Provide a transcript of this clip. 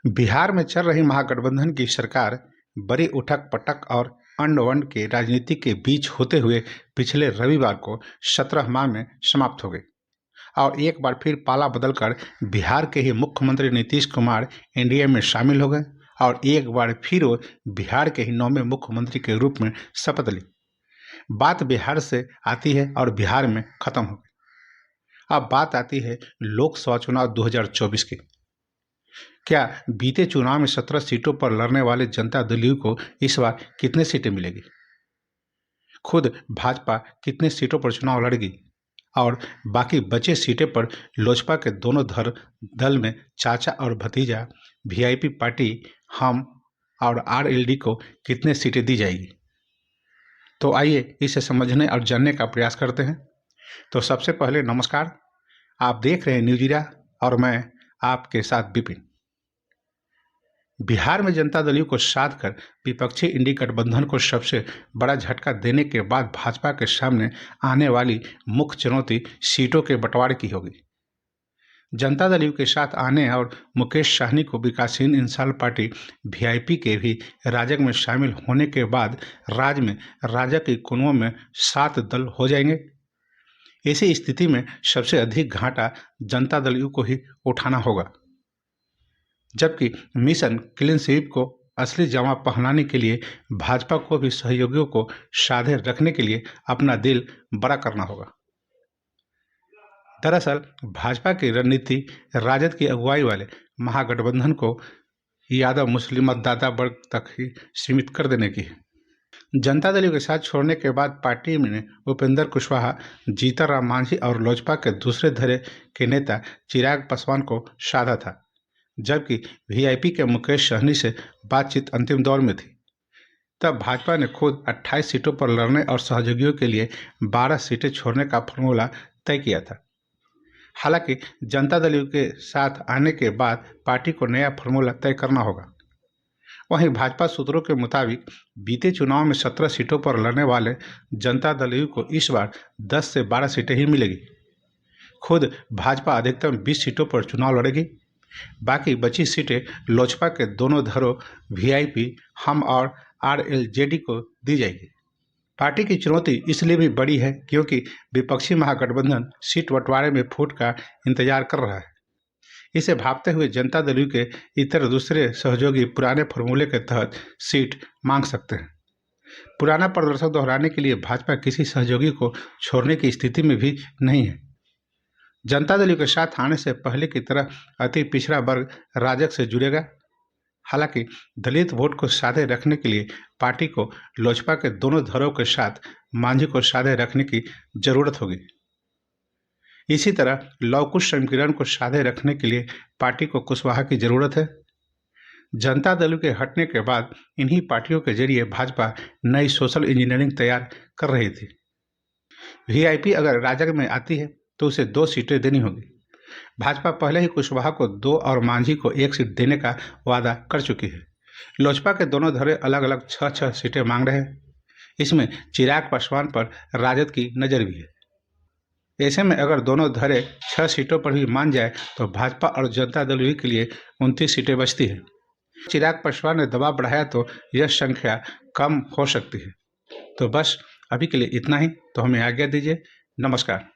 बिहार में चल रही महागठबंधन की सरकार बड़ी उठक-पटक और अंड-वंड के राजनीति के बीच होते हुए पिछले रविवार को 17 माह में समाप्त हो गई और एक बार फिर पाला बदलकर बिहार के ही मुख्यमंत्री नीतीश कुमार एनडीए में शामिल हो गए और एक बार फिर वो बिहार के ही 9वें मुख्यमंत्री के रूप में शपथ ली। बात बिहार से आती है और बिहार में खत्म हो गई। अब बात आती है लोकसभा चुनाव 2024 की। क्या बीते चुनाव में 17 सीटों पर लड़ने वाले जनता दल यू को इस बार कितने सीटें मिलेगी? खुद भाजपा कितने सीटों पर चुनाव लड़ेगी और बाकी बचे सीटें पर लोजपा के दोनों दल में चाचा और भतीजा वीआईपी पार्टी हम और आरएलडी को कितने सीटें दी जाएगी? तो आइए इसे समझने और जानने का प्रयास करते हैं। तो सबसे पहले नमस्कार, आप देख रहे हैं न्यूज इंडिया और मैं आपके साथ विपिन। बिहार में जनता दल यू को साध कर विपक्षी इंडी गठबंधन को सबसे बड़ा झटका देने के बाद भाजपा के सामने आने वाली मुख्य चुनौती सीटों के बंटवारे की होगी। जनता दल यू के साथ आने और मुकेश सहनी को विकासशील इंसान पार्टी वीआईपी के भी राजग में शामिल होने के बाद राज्य में राजग के कुनों में 7 दल हो जाएंगे। ऐसी स्थिति में सबसे अधिक घाटा जनता दल यू को ही उठाना होगा, जबकि मिशन क्लीन स्वीप को असली जमा पहनाने के लिए भाजपा को भी सहयोगियों को साधे रखने के लिए अपना दिल बड़ा करना होगा। दरअसल भाजपा की रणनीति राजद की अगुवाई वाले महागठबंधन को यादव मुस्लिम मतदाता वर्ग तक ही सीमित कर देने की है। जनता दल यू के साथ छोड़ने के बाद पार्टी ने उपेंद्र कुशवाहा, जीतनराम मांझी और लोजपा के दूसरे धड़े के नेता चिराग पासवान को साधा था, जबकि वीआईपी के मुकेश सहनी से बातचीत अंतिम दौर में थी। तब भाजपा ने खुद 28 सीटों पर लड़ने और सहयोगियों के लिए 12 सीटें छोड़ने का फॉर्मूला तय किया था। हालांकि जनता दल यू के साथ आने के बाद पार्टी को नया फॉर्मूला तय करना होगा। वहीं भाजपा सूत्रों के मुताबिक बीते चुनाव में 17 सीटों पर लड़ने वाले जनता दल यू को इस बार 10 से 12 सीटें ही मिलेगी। खुद भाजपा अधिकतम 20 सीटों पर चुनाव लड़ेगी। बाकी बची सीटें लोजपा के दोनों धड़ों वीआईपी, हम और आरएलजेडी को दी जाएगी। पार्टी की चुनौती इसलिए भी बड़ी है क्योंकि विपक्षी महागठबंधन सीट बंटवारे में फूट का इंतजार कर रहा है। इसे भांपते हुए जनता दल यू के इतर दूसरे सहयोगी पुराने फॉर्मूले के तहत सीट मांग सकते हैं। पुराना प्रदर्शन दोहराने के लिए भाजपा किसी सहयोगी को छोड़ने की स्थिति में भी नहीं है। जनता दल यू के साथ आने से पहले की तरह अति पिछड़ा वर्ग राजग से जुड़ेगा। हालांकि दलित वोट को साधे रखने के लिए पार्टी को लोजपा के दोनों धड़ों के साथ मांझी को साधे रखने की जरूरत होगी। इसी तरह लवकुश समीकरण को साधे रखने के लिए पार्टी को कुशवाहा की जरूरत है। जनता दल यू के हटने के बाद इन्हीं पार्टियों के जरिए भाजपा नई सोशल इंजीनियरिंग तैयार कर रही थी। वीआईपी अगर राजग में आती है तो उसे 2 सीटें देनी होगी। भाजपा पहले ही कुशवाहा को 2 और मांझी को 1 सीट देने का वादा कर चुकी है। लोजपा के दोनों धड़े अलग अलग 6-6 सीटें मांग रहे हैं। इसमें चिराग पासवान पर राजद की नज़र भी है। ऐसे में अगर दोनों धड़े 6 सीटों पर भी मान जाए तो भाजपा और जनता दल यू के लिए 29 सीटें बचती हैं। चिराग पासवान ने दबाव बढ़ाया तो यह संख्या कम हो सकती है। तो बस अभी के लिए इतना ही। तो हमें आज्ञा दीजिए। नमस्कार।